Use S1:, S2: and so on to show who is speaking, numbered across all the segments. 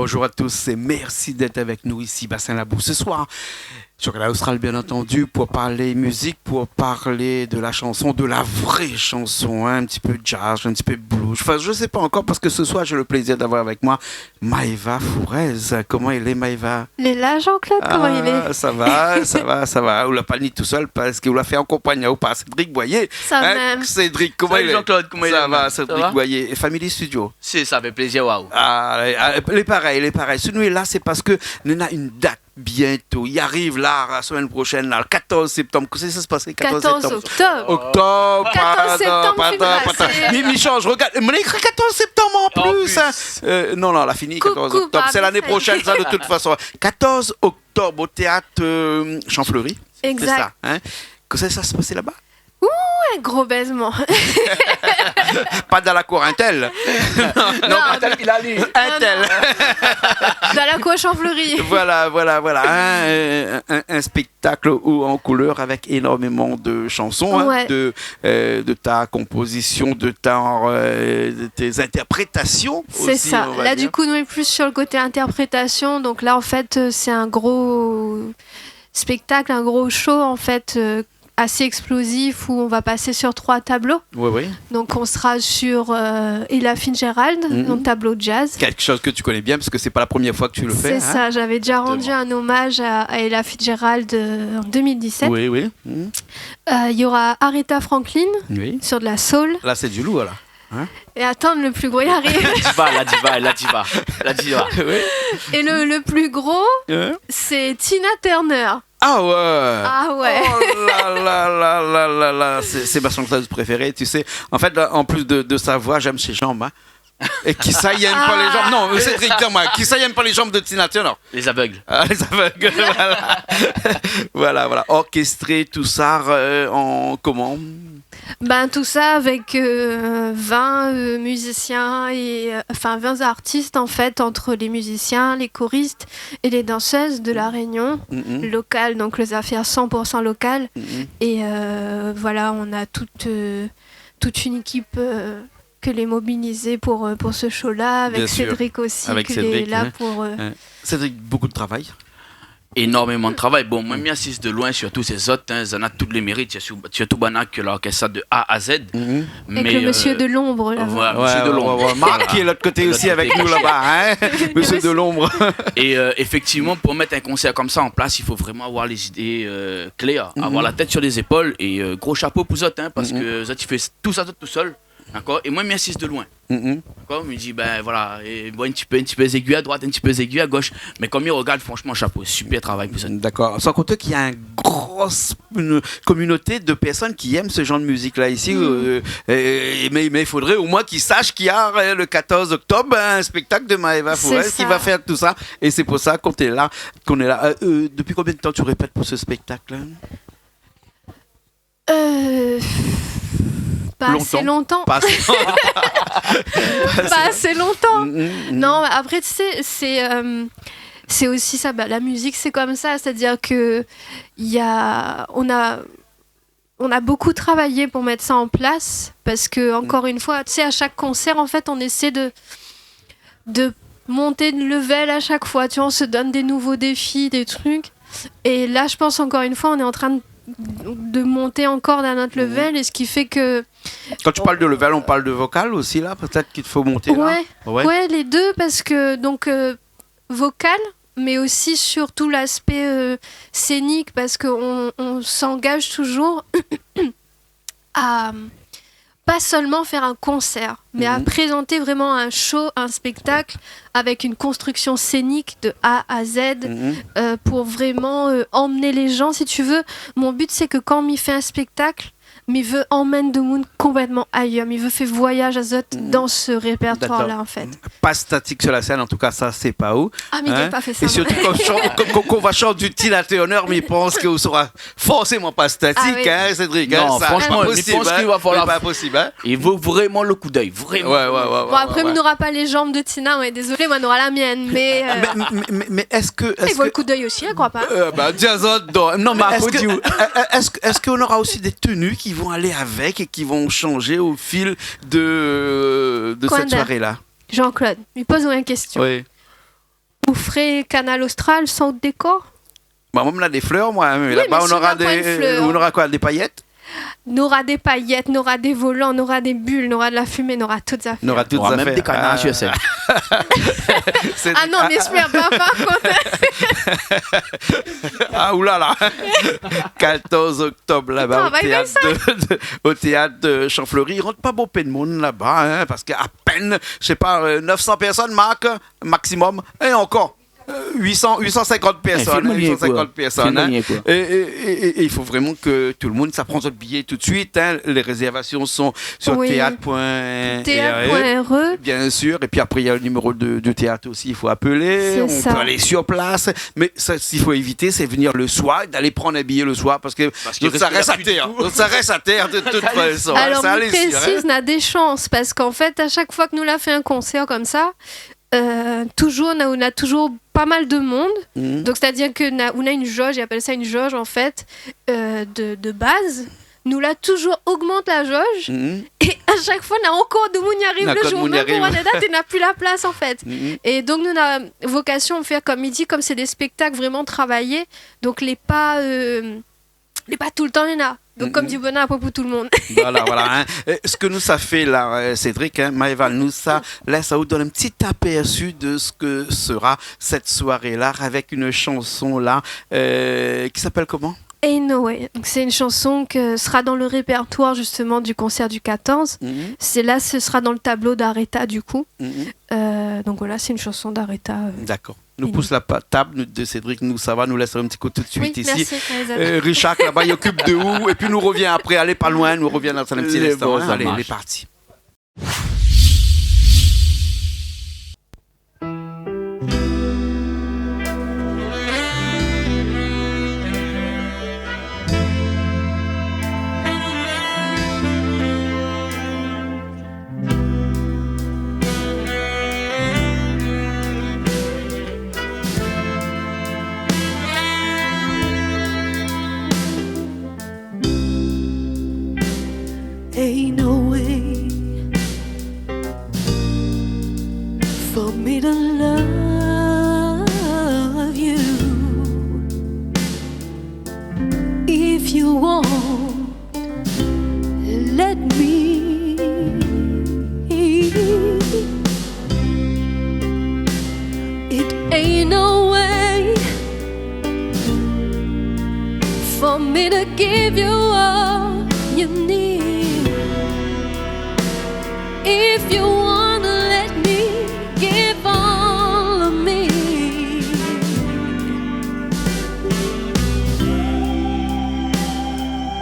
S1: Bonjour à tous et merci d'être avec nous ici, Bassin Labou, ce soir. Sur la Austral, bien entendu, pour parler musique, pour parler de la chanson, de la vraie chanson, hein, un petit peu jazz, un petit peu blues. Enfin, je ne sais pas encore parce que ce soir, j'ai le plaisir d'avoir avec moi Maëva Fourez. Comment il est, Maëva?
S2: Il est là, Jean-Claude, comment il est?
S1: Ça va, ça va, ça va. On l'a pas mis tout seul parce qu'on l'a fait en compagnie ou pas. Cédric Boyer.
S2: Ça même.
S1: Cédric, comment il est?
S3: Jean-Claude, comment il est?
S1: Ça va, Cédric
S3: Ça va
S1: Boyer. Et Family Studio.
S3: Ça fait plaisir, waouh.
S1: Les pareils. Ce nuit là, c'est parce que nous avons une date bientôt. Il arrive là, la semaine prochaine, là, le 14 septembre. Qu'est-ce que ça se passe?
S2: 14 octobre.
S1: Octobre,
S2: 14 septembre,
S1: pardon. Mais change, regarde. On a écrit 14 septembre en plus. Hein. Non, la fini, 14 octobre. C'est l'année prochaine, ça, de toute façon. 14 octobre au théâtre Champfleury.
S2: Exact.
S1: C'est ça. Hein. Qu'est-ce que ça se passe là-bas?
S2: Un gros baisement.
S1: Pas dans la cour Intel.
S2: Non,
S3: Il a lu.
S1: Intel.
S2: dans la cour Champfleury.
S1: Voilà. Un spectacle en couleur avec énormément de chansons,
S2: Ouais.
S1: de ta composition, de tes interprétations.
S2: C'est
S1: aussi,
S2: ça.
S1: on va
S2: Là,
S1: dire.
S2: du coup, nous sommes plus sur le côté interprétation. Donc là, en fait, c'est un gros spectacle, un gros show, en fait, assez explosif où on va passer sur 3 tableaux.
S1: Oui.
S2: Donc, on sera sur Ella Fitzgerald, donc tableau de jazz.
S1: Quelque chose que tu connais bien parce que c'est pas la première fois que tu le fais.
S2: C'est ça, j'avais déjà rendu un hommage à Ella Fitzgerald en 2017.
S1: Oui.
S2: Il y aura Aretha Franklin
S1: Oui.
S2: sur de la soul.
S1: Là, c'est du lourd, là.
S2: Et attendre, le plus gros y arrive.
S3: La diva.
S1: Oui.
S2: Et le plus gros, c'est Tina Turner.
S1: Ah ouais.
S2: Ah ouais.
S1: Oh là. C'est ma chanteuse préférée, tu sais. En fait, là, en plus de sa voix, j'aime ses jambes. Hein. Et qui ça, il aime pas les jambes. Non, c'est moi. Qui ça, il aime pas les jambes de Tina Turner.
S3: Les aveugles.
S1: Les aveugles, voilà. Orchestré, tout ça, en comment?
S2: Ben, tout ça avec 20 musiciens et 20 artistes en fait, entre les musiciens, les choristes et les danseuses de la Réunion locale, donc les affaires 100% locales. Et voilà, on a toute une équipe que les mobiliser pour ce show-là, avec
S1: Bien sûr.
S2: Cédric aussi,
S1: Avec
S2: qui
S1: Cédric,
S2: est là
S1: hein.
S2: pour...
S1: Cédric, beaucoup de travail.
S3: Énormément de travail. Bon, moi, je m'assiste de loin sur tous ces autres. Hein, ça a tous les mérites. Il y a tout Banac, l'orchestre de A à Z.
S2: Avec le monsieur de l'ombre, là.
S3: Voilà, monsieur de l'ombre.
S1: Marc qui est de l'autre côté aussi avec nous là-bas. Hein. Monsieur de l'ombre.
S3: Et effectivement, pour mettre un concert comme ça en place, il faut vraiment avoir les idées claires, avoir la tête sur les épaules et gros chapeau pour eux, hein, parce que Zot, il fait tout ça tout seul. D'accord. Et moi, je m'assiste de loin. D'accord. Je me dis, ben voilà, et bon, un petit peu aiguille à droite, un petit peu aiguille à gauche. Mais comme il regarde, franchement, chapeau, super travail pour ça.
S1: D'accord. Sans compter qu'il y a une communauté de personnes qui aiment ce genre de musique-là ici. Mais il faudrait au moins qu'ils sachent qu'il y a le 14 octobre un spectacle de Maëva Fourez qui va faire tout ça. Et c'est pour ça qu'on est là. Depuis combien de temps tu répètes pour ce spectacle?
S2: Pas assez longtemps.
S1: Pas
S2: assez longtemps. Non, après, tu sais, c'est aussi ça. La musique, c'est comme ça. C'est-à-dire que on a beaucoup travaillé pour mettre ça en place. Parce que, encore une fois, tu sais, à chaque concert, en fait, on essaie de monter de level à chaque fois. Tu vois, on se donne des nouveaux défis, des trucs. Et là, je pense, encore une fois, on est en train de monter encore d'un autre level, et ce qui fait que...
S1: Quand tu parles de level, on parle de vocal aussi, là? Peut-être qu'il faut monter, là?
S2: Ouais, les deux, parce que, donc, vocal, mais aussi sur tout l'aspect scénique, parce qu'on s'engage toujours à pas seulement faire un concert, mais à présenter vraiment un show, un spectacle avec une construction scénique de A à Z pour vraiment emmener les gens, si tu veux. Mon but, c'est que quand on fait un spectacle, mais il veut emmène the moon complètement ailleurs. Mais il veut faire voyage à Zot dans ce répertoire-là, en fait.
S1: Pas statique sur la scène, en tout cas, ça, c'est pas où.
S2: Ah, mais il n'a pas fait ça.
S1: Et surtout, quand on va chanter du Tina Turner, mais il pense qu'on sera forcément pas statique, hein, Cédric?
S3: Non,
S1: ça,
S3: franchement,
S1: pas
S3: il
S1: possible,
S3: pense qu'il va falloir...
S1: pas possible, hein.
S3: Il vaut vraiment le coup d'œil, vraiment.
S2: Bon, après, on n'aura pas les jambes de Tina, ouais, désolé, moi, on aura la mienne, mais...
S1: Mais est-ce que...
S2: Il vaut le coup d'œil aussi, je crois pas.
S1: Non, mais est-ce qu'on aura aussi des tenues qui vont aller avec et qui vont changer au fil de cette soirée-là?
S2: Jean-Claude, lui pose-moi une question.
S1: Oui.
S2: vous ferez Canal Austral sans décor?
S1: Bah, moi, on a des fleurs, moi. Mais
S2: Oui,
S1: là-bas,
S2: mais
S1: on
S2: si on
S1: aura
S2: a pas une fleur.
S1: on aura quoi? Des paillettes?
S2: On aura des paillettes, on aura des volants, on aura des bulles, on aura de la fumée, on aura toutes affaires.
S1: On aura toutes
S3: On aura
S1: affaires.
S3: même des canards, je sais.
S1: C'est-
S2: Ah non, n'espère pas par contre.
S1: Ah oulala 14 octobre là-bas au
S2: Travaille
S1: théâtre, au théâtre de Champfleury. Il rentre pas beaucoup de monde là-bas, hein, parce qu'à peine, je sais pas, 900 personnes, Marc, maximum, et encore. 850 personnes,
S3: film-lier,
S1: 850
S3: quoi.
S1: personnes. Hein.
S3: Film-lier, quoi.
S1: Et il faut vraiment que tout le monde, ça prend votre billet tout de suite. Hein. Les réservations sont sur
S2: Oui.
S1: théâtre.re.
S2: Théâtre.re.
S1: Bien sûr, et puis après il y a le numéro de théâtre aussi, il faut appeler,
S2: C'est
S1: on
S2: ça.
S1: peut aller sur place, mais ça, ce qu'il faut éviter, c'est venir le soir, et d'aller prendre un billet le soir, parce que
S3: qu'il
S1: donc, ça
S3: reste
S1: reste à
S3: plus du
S1: terre,
S3: tout.
S1: donc ça reste à terre de toute façon.
S2: Alors,
S1: ça
S2: vous
S1: allait sûr,
S2: précise, on a des chances parce qu'en fait, à chaque fois que nous l'a fait un concert comme ça, toujours, on a toujours pas mal de monde.
S1: Mhm.
S2: Donc, c'est-à-dire qu'on a une jauge, ils appellent ça une jauge en fait, de base. Nous là toujours augmente la jauge
S1: Mhm.
S2: et à chaque fois, on a encore de monde y arrive
S1: Encore
S2: le
S1: de
S2: jour
S1: monde y
S2: même pour
S1: arrive.
S2: la date et n'a plus la place en fait.
S1: Mhm.
S2: Et donc, nous, on a vocation à faire comme il dit, comme c'est des spectacles vraiment travaillés. Donc, les pas tout le temps, il y en a. Donc, comme dit Bonnard, pas pour tout le monde.
S1: Voilà. Hein. Ce que nous ça fait là, Cédric, hein, Maëva, nous ça laisse à vous donner un petit aperçu de ce que sera cette soirée-là avec une chanson là qui s'appelle comment?
S2: Ain't No Way. Donc, c'est une chanson que sera dans le répertoire justement du concert du 14.
S1: Mhm.
S2: C'est là, ce sera dans le tableau d'Aretha du coup.
S1: Mhm.
S2: Donc voilà, c'est une chanson d'Aretha.
S1: D'accord. Nous
S2: Et
S1: pousse la table de Cédric, nous ça va, nous laisse un petit coup tout de suite
S2: Oui,
S1: ici.
S2: merci. Elisabeth.
S1: Richard là-bas, il occupe de où? Et puis nous revient après, allez pas loin, nous revient dans un petit
S3: Les
S1: instant.
S3: bons,
S1: Hein.
S3: ça
S1: Allez,
S3: marche.
S1: il est parti.
S4: Ain't no way for me to love you if you won't let me. It ain't no way for me to give you all you need. If you wanna let me give all of me,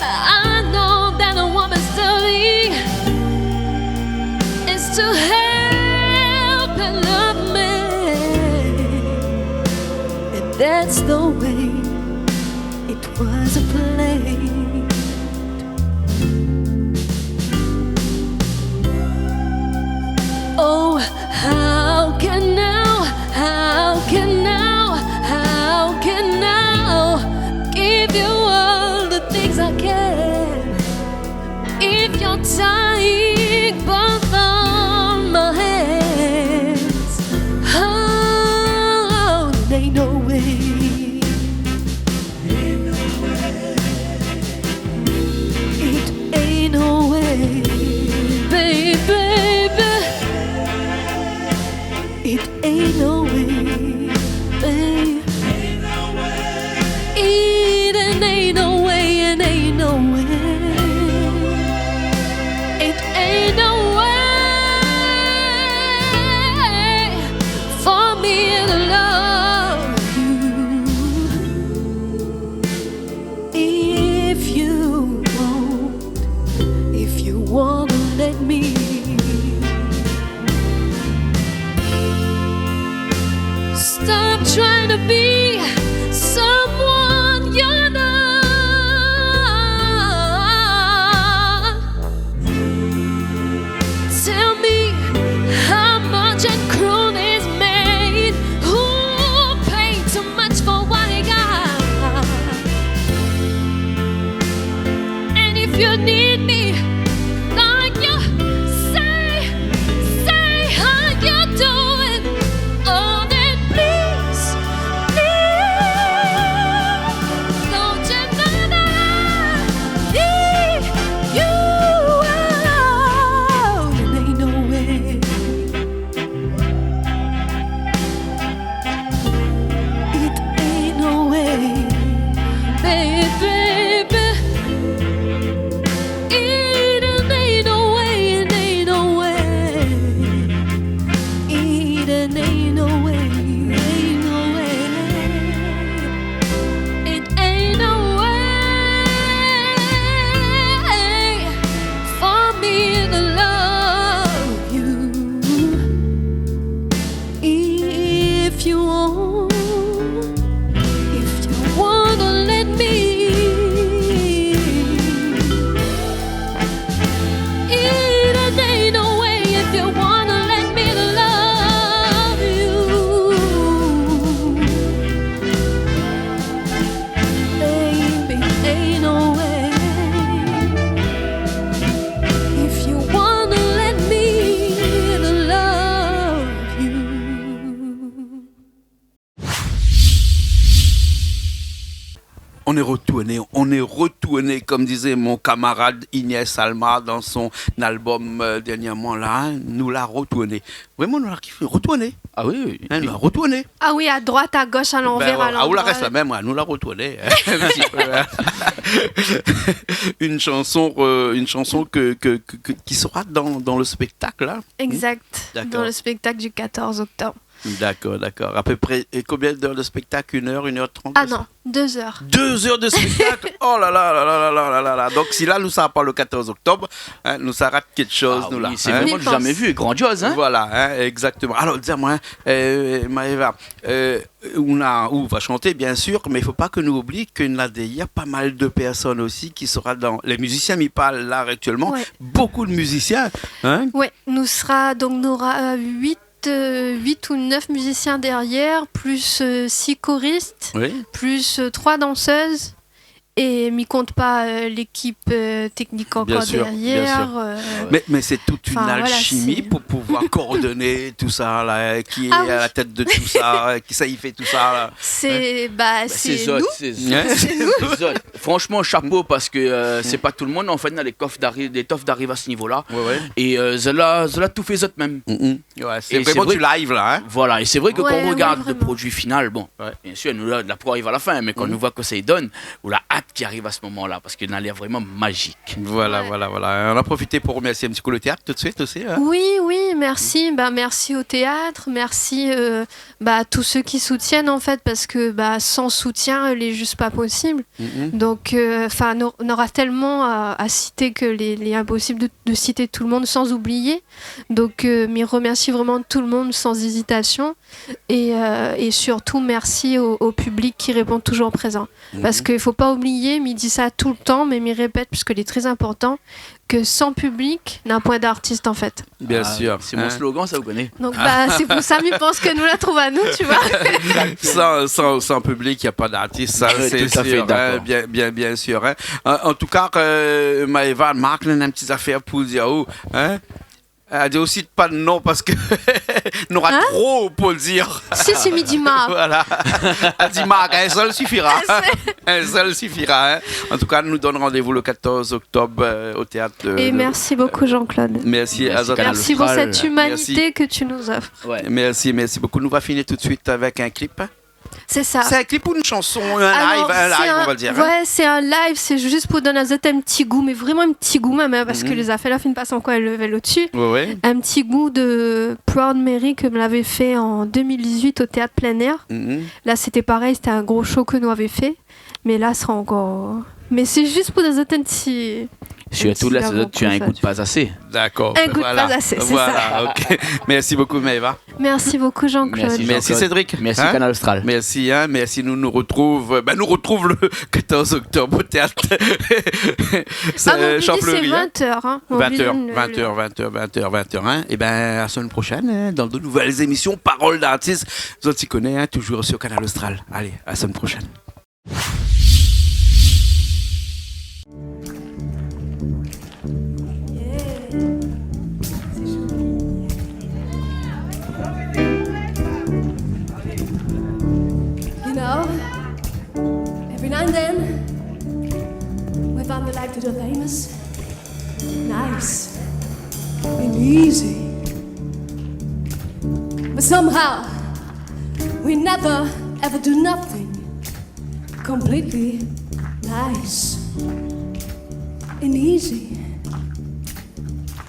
S4: I know that a woman's duty is to help and love me, and that's the way it was played. Oh, how can now give you all the things I can if you're tying both on my hands? Oh, there ain't no way. It ain't no way, baby. It ain't no way, babe. It ain't no way, it ain't no way. It ain't no way for me to love you if you wanna let me. Stop trying to be someone you're not. Tell me how much a croon is made. Who paid too much for what he got? And if you need me, like you say how you doing? Oh, then please
S1: on est retourné, comme disait mon camarade Inès Alma dans son album dernièrement là, hein, nous l'a retourné. Vraiment, nous l'a kiffé, retourné.
S3: Ah oui.
S1: Hein, nous l'a retourné.
S2: Ah oui, à droite, à gauche, à l'envers, à
S1: Ah, ou
S2: l'endroit.
S1: la reste la même, ouais, nous l'a retourné. Un petit peu, hein. Une chanson qui sera dans le spectacle là.
S2: Exact,
S1: D'accord.
S2: dans le spectacle du 14 octobre.
S1: D'accord. À peu près, et combien d'heures de spectacle? 1 heure, 1h30?
S2: Ah non, 2 heures.
S1: 2 heures de spectacle. Oh là là là là là là là là. Donc si là nous ça pas le 14 octobre, hein, nous ça rate quelque chose
S3: Ah
S1: nous
S3: oui,
S1: là.
S3: c'est
S1: hein.
S3: vraiment du jamais vu, grandiose, hein.
S1: Voilà, hein, exactement. Alors dis-moi, Maëva, on va chanter bien sûr, mais il faut pas que nous oublions qu'il y a pas mal de personnes aussi qui sera dans les musiciens m'y parlent là actuellement,
S2: Ouais.
S1: beaucoup de musiciens, hein.
S2: Ouais, nous aura 8 ou 9 musiciens derrière, plus 6 choristes,
S1: Oui.
S2: plus 3 danseuses. Et m'y compte pas l'équipe technique
S1: Bien
S2: encore
S1: sûr, bien
S2: derrière.
S1: sûr. Mais c'est toute une
S2: Enfin, voilà,
S1: alchimie
S2: c'est-
S1: pour pouvoir coordonner tout ça là, qui est
S2: Ah
S1: à
S2: oui.
S1: la tête de tout ça, qui ça y fait tout ça là.
S2: C'est
S3: C'est
S2: c'est
S3: Zod,
S2: nous.
S3: c'est Zod.
S1: Hein?
S3: C'est Zod. Franchement, chapeau parce que c'est pas tout le monde en fait dans les coffres des toffes d'arrive à ce niveau-là.
S1: Ouais.
S3: Et Zola tout fait Zod même.
S1: Ouais, c'est
S3: Et
S1: vraiment
S3: c'est
S1: du live là, hein.
S3: Voilà, et c'est vrai que
S2: Ouais,
S3: quand on
S2: ouais,
S3: regarde le
S2: vraiment.
S3: produit final, bon,
S1: Ouais.
S3: bien sûr, nous là, la pro arrive à la fin, mais quand on voit que ça y donne, on a hâte qui arrive à ce moment-là, parce qu'il a l'air vraiment magique.
S1: Voilà.
S2: Ouais.
S1: On a profité pour remercier un petit coup le théâtre tout de suite aussi. Hein.
S2: Oui, merci. Merci au théâtre, merci à tous ceux qui soutiennent en fait, parce que sans soutien, il est juste pas possible. Donc, on aura tellement à citer que il est impossible de citer tout le monde sans oublier. Donc, mais remercie vraiment tout le monde sans hésitation. Et surtout, merci au public qui répond toujours présent. Parce qu'il ne faut pas oublier, mais il dit ça tout le temps, mais il répète, puisqu'il est très important, que sans public, n'a point d'artiste en fait.
S1: Bien
S3: Ah,
S1: sûr.
S3: C'est mon
S1: hein.
S3: slogan, ça vous connaissez.
S2: Donc c'est pour ça qu'il pense que nous la trouvons à nous, tu vois.
S1: Sans public, il n'y a pas d'artiste, ça
S3: Ouais,
S1: c'est
S3: tout à fait
S1: sûr.
S3: d'accord.
S1: Bien sûr. Hein. En tout cas, Maëva, Marc, on a une petite affaire pour dire. Hein. Elle dit aussi pas de nom parce que on aura
S2: Hein?
S1: trop pour le dire.
S2: Si, midi Marc.
S1: Voilà. Elle dit Marc, un seul suffira. Un seul suffira. Hein. En tout cas, nous donne rendez-vous le 14 octobre au théâtre.
S2: Et merci beaucoup Jean-Claude.
S1: Merci à Zod.
S3: Canal
S2: Merci pour
S3: Austral.
S2: cette humanité que tu nous offres.
S3: Ouais.
S1: Merci beaucoup. Nous va finir tout de suite avec un clip.
S2: C'est ça.
S1: C'est un clip ou une chanson, un
S2: Alors,
S1: live,
S2: c'est
S1: on va le dire. hein.
S2: Ouais, c'est un live, c'est juste pour donner à Zot un petit goût, mais vraiment un petit goût même, hein, parce que les affaires là, finissent pas sans quoi elles levaient au-dessus.
S1: Ouais.
S2: Un petit goût de Proud Mary que me l'avait fait en 2018 au théâtre plein air. Là, c'était pareil, c'était un gros show que nous avions fait, mais là, ce sera encore. Mais c'est juste pour donner un petit.
S3: Surtout là, tu as un goût de pas assez.
S1: D'accord.
S2: Un goût de pas assez, c'est
S1: voilà, ok. Merci beaucoup, Maëva.
S2: Merci beaucoup, Jean-Claude.
S3: Merci.
S1: Merci,
S3: Jean-Claude.
S1: Cédric.
S3: Merci
S1: Hein?
S3: Canal Austral.
S1: Merci, hein, merci. Nous retrouve le 14 octobre au théâtre.
S2: Ah, mon c'est
S1: Champlery.
S2: 20h. Hein.
S1: 20h. Hein. Et ben, à la semaine prochaine, hein, dans de nouvelles émissions, Paroles d'artistes. Vous t'y connaissez, hein, toujours sur Canal Austral. Allez, à la semaine prochaine.
S4: You know, every now and then, we find we like to do things nice and easy. But somehow, we never ever do nothing completely nice and easy.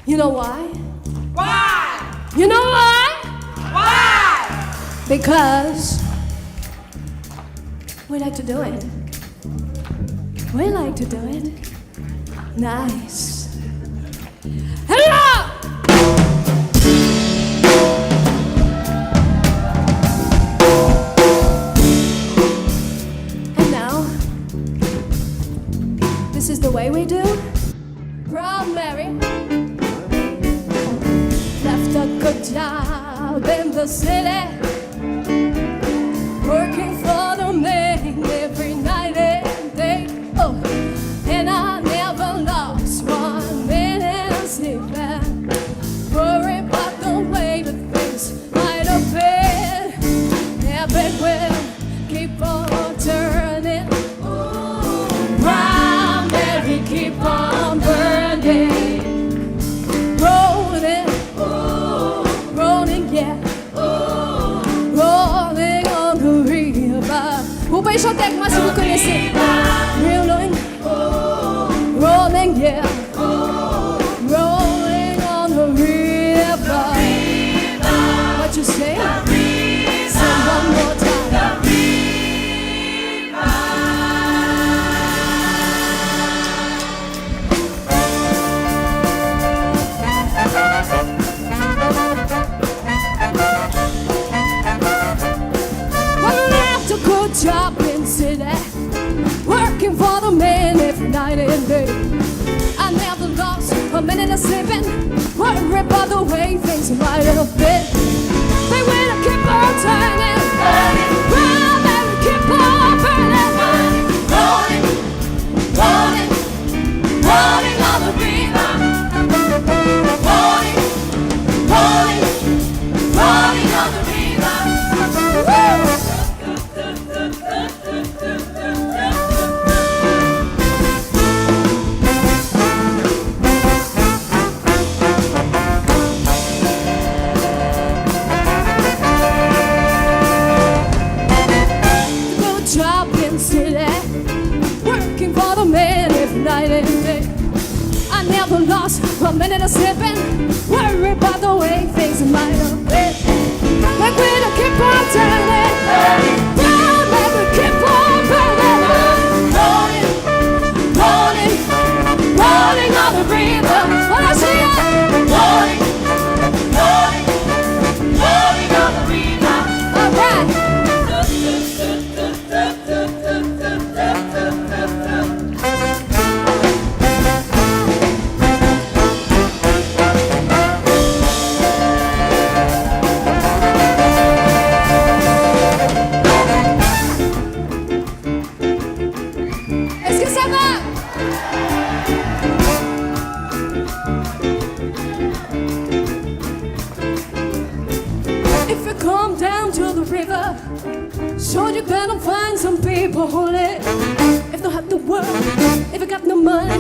S4: You know why? Why? You know why? Why? Because we like to do it. We like to do it nice. Hello! And now, this is the way we do. Proud Mary left a good job in the city, working for the man every night and day. Oh, and I never lost 1 minute sleeping, worried about the way that things might have been. Heaven will keep on turning. Ooh. Vous pouvez chanter avec moi si vous connaissez. Rolling, rolling, yeah. Rolling on the river. What you say? Say one more time. Good job in city, working for the man every night and day. I never lost a minute of sleeping, worried about the way things might have been. They will keep on turning, well, they will keep on burning. Rolling, rolling, rolling on the river. Rolling, rolling, rolling on the river. Woo! Working for the man every night and day. I never lost a minute of sleeping, worried about the way things might have been. But we'll keep on turning, well, we'll keep on burning. Rolling, rolling, rolling on the river. When I see it, rolling, rolling, rolling on the river. All right. Est-ce que ça va? If you come down to the river, sure you're gonna find some people who live. If they have the work, if you got no money,